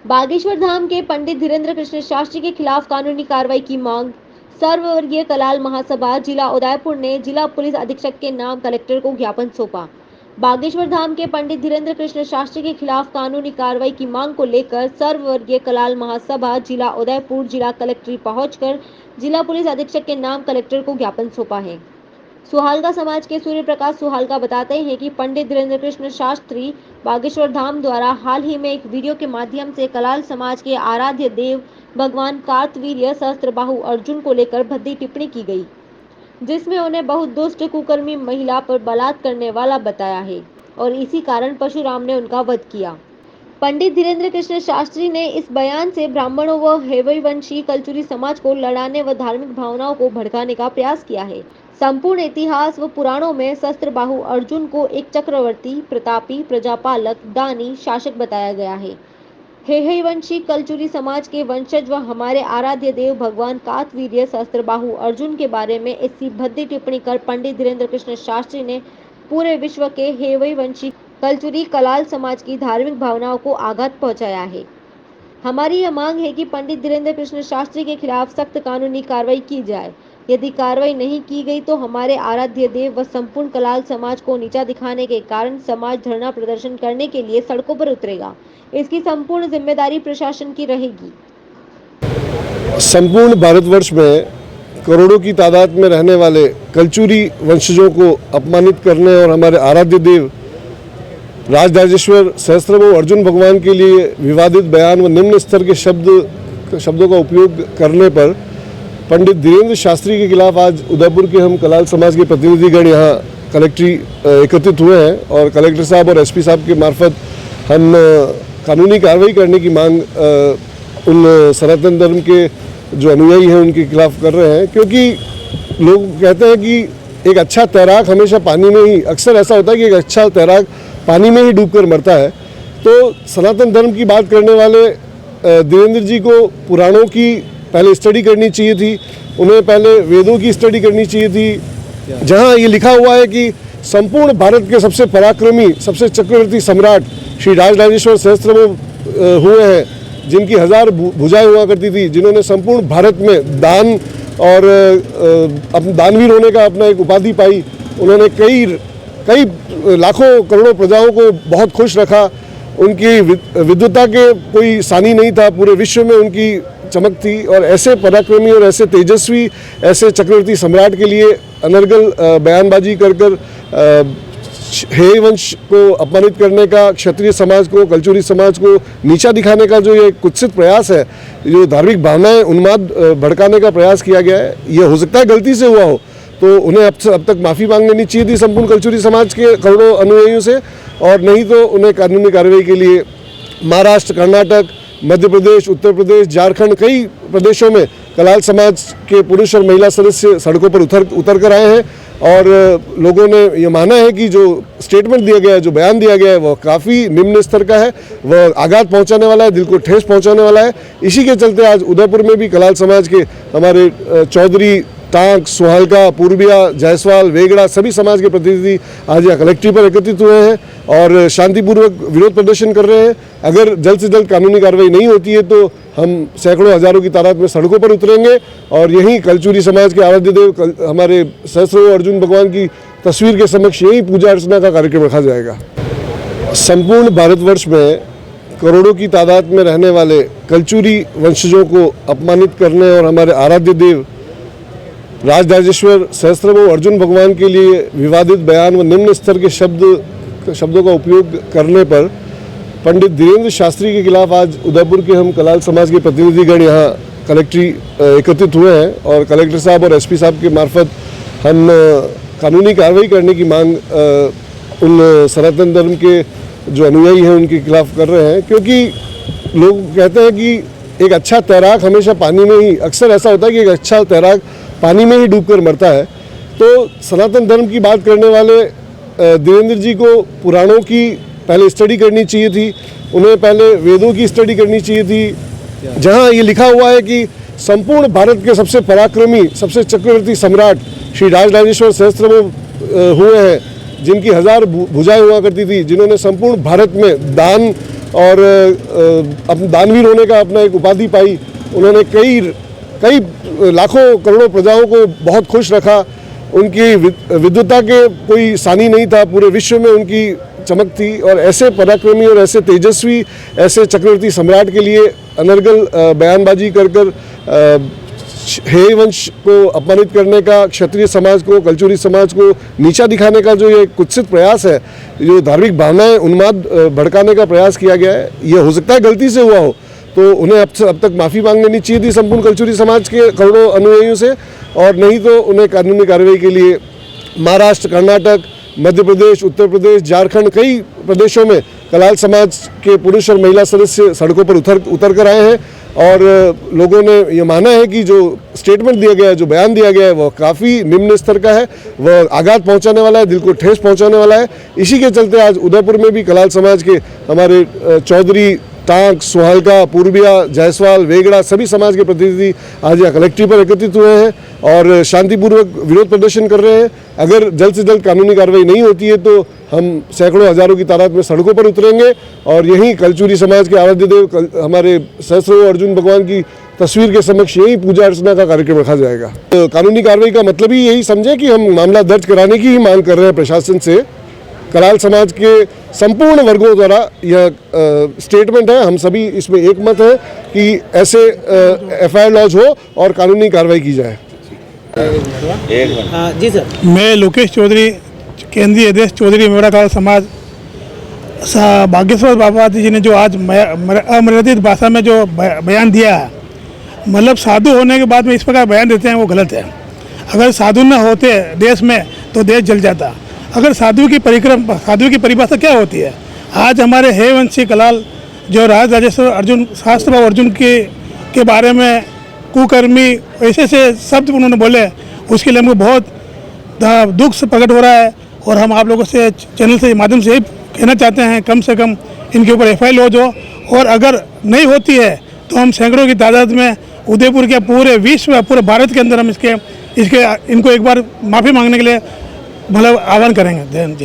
बागेश्वर धाम के पंडित धीरेन्द्र कृष्ण शास्त्री के खिलाफ कानूनी कार्रवाई की मांग। सर्ववर्गीय कलाल महासभा जिला उदयपुर ने जिला पुलिस अधीक्षक के नाम कलेक्टर को ज्ञापन सौंपा। बागेश्वर धाम के पंडित धीरेन्द्र कृष्ण शास्त्री के खिलाफ कानूनी कार्रवाई की मांग को लेकर सर्ववर्गीय कलाल महासभा जिला उदयपुर जिला कलेक्ट्रेट पहुंचकर जिला पुलिस अधीक्षक के नाम कलेक्टर को ज्ञापन सौंपा है। सुहालका समाज के सूर्य प्रकाश सुहालका बताते हैं कि पंडित धीरेन्द्र कृष्ण शास्त्री बागेश्वर धाम द्वारा हाल ही में एक वीडियो के माध्यम से कलाल समाज के आराध्य देव भगवान कार्तवीर्य सहस्त्रबाहु अर्जुन को लेकर भद्दी टिप्पणी की गई, जिसमें उन्हें बहुत दुष्ट कुकर्मी महिला पर बलात्कार करने वाला बताया है और इसी कारण परशुराम ने उनका वध किया। पंडित धीरेन्द्र कृष्ण शास्त्री ने इस बयान से ब्राह्मणों व हेवैवंशी कलचुरी समाज को लड़ाने व धार्मिक भावनाओं को भड़काने का प्रयास किया है। संपूर्ण इतिहास व पुराणों में सहस्त्रबाहु अर्जुन को एक चक्रवर्ती, प्रतापी, प्रजापालक, दानी, शासक बताया गया है। हेहैवंशी कलचुरी समाज के वंशज व हमारे आराध्य देव भगवान कार्तवीर्य सहस्त्रबाहु अर्जुन के बारे में ऐसी भद्दी टिप्पणी कर पंडित धीरेन्द्र कृष्ण शास्त्री ने पूरे विश्व के हेवैवंशी कलचुरी कलाल समाज की धार्मिक भावनाओं को आघात पहुंचाया है। हमारी यह मांग है कि पंडित धीरेन्द्र कृष्ण शास्त्री के खिलाफ सख्त कानूनी कार्रवाई की जाए। यदि कार्रवाई नहीं की गई तो हमारे आराध्य देव व संपूर्ण कलाल समाज को नीचा दिखाने के कारण समाज धरना प्रदर्शन करने के लिए सड़कों पर उतरेगा। इसकी संपूर्ण जिम्मेदारी प्रशासन की रहेगी। संपूर्ण भारतवर्ष में करोड़ों की तादाद में रहने वाले कलचुरी वंशजों को अपमानित करने और हमारे आराध्य देव राजराजेश्वर सहस्त्रबाहु अर्जुन भगवान के लिए विवादित बयान व निम्न स्तर के शब्दों का उपयोग करने पर पंडित धीरेन्द्र शास्त्री के खिलाफ आज उदयपुर के हम कलाल समाज के प्रतिनिधिगण यहाँ कलेक्ट्रेट एकत्रित हुए हैं और कलेक्टर साहब और एसपी साहब के मार्फत हम कानूनी कार्रवाई करने की मांग उन सनातन धर्म के जो अनुयायी हैं उनके खिलाफ कर रहे हैं, क्योंकि लोग कहते हैं कि एक अच्छा तैराक हमेशा पानी में ही, अक्सर ऐसा होता है कि एक अच्छा तैराक पानी में ही डूबकर मरता है। तो सनातन धर्म की बात करने वाले धीरेन्द्र जी को पुराणों की पहले स्टडी करनी चाहिए थी, उन्हें पहले वेदों की स्टडी करनी चाहिए थी, जहां ये लिखा हुआ है कि संपूर्ण भारत के सबसे पराक्रमी, सबसे चक्रवर्ती सम्राट श्री राजराजेश्वर सहस्त्रबाहु हुए हैं, जिनकी 1000 भुजाएं हुआ करती थी, जिन्होंने संपूर्ण भारत में दान और दानवीर होने का अपना एक उपाधि पाई। उन्होंने कई लाखों करोड़ों प्रजाओं को बहुत खुश रखा। उनकी विद्वता के कोई सानी नहीं था, पूरे विश्व में उनकी चमक थी। और ऐसे पराक्रमी और ऐसे तेजस्वी, ऐसे चक्रवर्ती सम्राट के लिए अनर्गल बयानबाजी कर हेय वंश को अपमानित करने का, क्षत्रिय समाज को, कलचुरी समाज को नीचा दिखाने का जो ये कुत्सित प्रयास है, जो धार्मिक भावनाएं उन्माद भड़काने का प्रयास किया गया है, ये हो सकता है गलती से हुआ हो, तो उन्हें अब तक माफ़ी मांग लेनी चाहिए थी संपूर्ण कलचुरी समाज के करोड़ों अनुयायियों से, और नहीं तो उन्हें कानूनी कार्रवाई के लिए महाराष्ट्र, कर्नाटक, मध्य प्रदेश, उत्तर प्रदेश, झारखंड, कई प्रदेशों में कलाल समाज के पुरुष और महिला सदस्य सड़कों पर उतर कर आए हैं। और लोगों ने ये माना है कि जो स्टेटमेंट दिया गया है, जो बयान दिया गया है, वह काफ़ी निम्न स्तर का है, वह आघात पहुंचाने वाला है, दिल को ठेस पहुंचाने वाला है। इसी के चलते आज उदयपुर में भी कलाल समाज के हमारे चौधरी, टांक, सुहालका, पूर्विया, जायसवाल, वेगड़ा सभी समाज के प्रतिनिधि आज यहाँ कलेक्ट्रेट पर एकत्रित हुए हैं और शांतिपूर्वक विरोध प्रदर्शन कर रहे हैं। अगर जल्द से जल्द कानूनी कार्रवाई नहीं होती है तो हम सैकड़ों हजारों की तादाद में सड़कों पर उतरेंगे और यहीं कलचुरी समाज के आराध्य देव हमारे सहस्त्रबाहु अर्जुन भगवान की तस्वीर के समक्ष यही पूजा अर्चना का कार्यक्रम रखा जाएगा। संपूर्ण भारतवर्ष में करोड़ों की तादाद में रहने वाले कलचुरी वंशजों को अपमानित करने और हमारे आराध्य देव राजराजेश्वर सहस्त्रबाहु अर्जुन भगवान के लिए विवादित बयान व निम्न स्तर के शब्दों का उपयोग करने पर पंडित धीरेन्द्र शास्त्री के खिलाफ आज उदयपुर के हम कलाल समाज के प्रतिनिधिगण यहाँ कलेक्ट्रेट एकत्रित हुए हैं और कलेक्टर साहब और एसपी साहब के मार्फत हम कानूनी कार्रवाई करने की मांग उन सनातन धर्म के जो अनुयायी हैं उनके खिलाफ कर रहे हैं, क्योंकि लोग कहते हैं कि एक अच्छा तैराक हमेशा पानी में ही, अक्सर ऐसा होता है कि एक अच्छा तैराक पानी में ही डूबकर मरता है। तो सनातन धर्म की बात करने वाले धीरेन्द्र जी को पुराणों की पहले स्टडी करनी चाहिए थी, उन्हें पहले वेदों की स्टडी करनी चाहिए थी, जहां ये लिखा हुआ है कि संपूर्ण भारत के सबसे पराक्रमी, सबसे चक्रवर्ती सम्राट श्री राजराजेश्वर सहस्त्रबाहु हुए हैं, जिनकी 1000 भुजाएं हुआ करती थी, जिन्होंने संपूर्ण भारत में दान और अपने दानवीर होने का अपना एक उपाधि पाई। उन्होंने कई लाखों करोड़ों प्रजाओं को बहुत खुश रखा। उनकी विद्वता के कोई सानी नहीं था, पूरे विश्व में उनकी चमक थी। और ऐसे पराक्रमी और ऐसे तेजस्वी, ऐसे चक्रवर्ती सम्राट के लिए अनर्गल बयानबाजी कर हेय वंश को अपमानित करने का, क्षत्रिय समाज को, कल्चुरी समाज को नीचा दिखाने का जो ये कुत्सित प्रयास है, जो धार्मिक भावनाएं उन्माद भड़काने का प्रयास किया गया है, ये हो सकता है गलती से हुआ हो, तो उन्हें अब तक माफ़ी मांग लेनी चाहिए थी संपूर्ण कल्चुरी समाज के करोड़ों अनुयायियों से, और नहीं तो उन्हें कानूनी कार्रवाई के लिए महाराष्ट्र, कर्नाटक, मध्य प्रदेश, उत्तर प्रदेश, झारखंड, कई प्रदेशों में कलाल समाज के पुरुष और महिला सदस्य सड़कों पर उतर कर आए हैं। और लोगों ने ये माना है कि जो स्टेटमेंट दिया गया है, जो बयान दिया गया है, वह काफ़ी निम्न स्तर का है, वह आघात पहुंचाने वाला है, दिल को ठेस पहुंचाने वाला है। इसी के चलते आज उदयपुर में भी कलाल समाज के हमारे चौधरी, टांक, सुहालका, पूर्विया, जायसवाल, वेगड़ा सभी समाज के प्रतिनिधि आज यहाँ कलेक्ट्रेट पर एकत्रित हुए हैं और शांतिपूर्वक विरोध प्रदर्शन कर रहे हैं। अगर जल्द से जल्द कानूनी कार्रवाई नहीं होती है तो हम सैकड़ों हजारों की तादाद में सड़कों पर उतरेंगे और यहीं कल्चुरी समाज के आराध्य देव हमारे सहस्रों अर्जुन भगवान की तस्वीर के समक्ष यही पूजा अर्चना का कार्यक्रम रखा जाएगा। तो कानूनी कार्रवाई का मतलब ही यही समझे कि हम मामला दर्ज कराने की ही मांग कर रहे हैं प्रशासन से। कलाल समाज के संपूर्ण वर्गों द्वारा यह स्टेटमेंट है, हम सभी इसमें एकमत है कि ऐसे FIR लॉन्च हो और कानूनी कार्रवाई की जाए। जी सर। मैं लोकेश चौधरी, केंद्रीय अध्यक्ष चौधरी मेवड़ा कलाल समाज। बागेश्वर बाबा जी ने जो आज अमर्यादित भाषा में जो बयान दिया है, मतलब साधु होने के बाद में इस प्रकार बयान देते हैं, वो गलत है। अगर साधु न होते देश में तो देश जल जाता। अगर साधु की परिभाषा क्या होती है? आज हमारे हेय वंशी कलाल जो राज राजेश्वर अर्जुन शास्त्र अर्जुन के बारे में कुकर्मी ऐसे शब्द उन्होंने बोले, उसके लिए हमको बहुत दुख से प्रकट हो रहा है। और हम आप लोगों से चैनल से माध्यम से यही कहना चाहते हैं, कम से कम इनके ऊपर FIR लॉन्च हो, और अगर नहीं होती है तो हम सैकड़ों की तादाद में उदयपुर के पूरे विश्व, पूरे भारत के अंदर हम इनको एक बार माफ़ी मांगने के लिए मतलब आह्वान करेंगे। जय हिंद।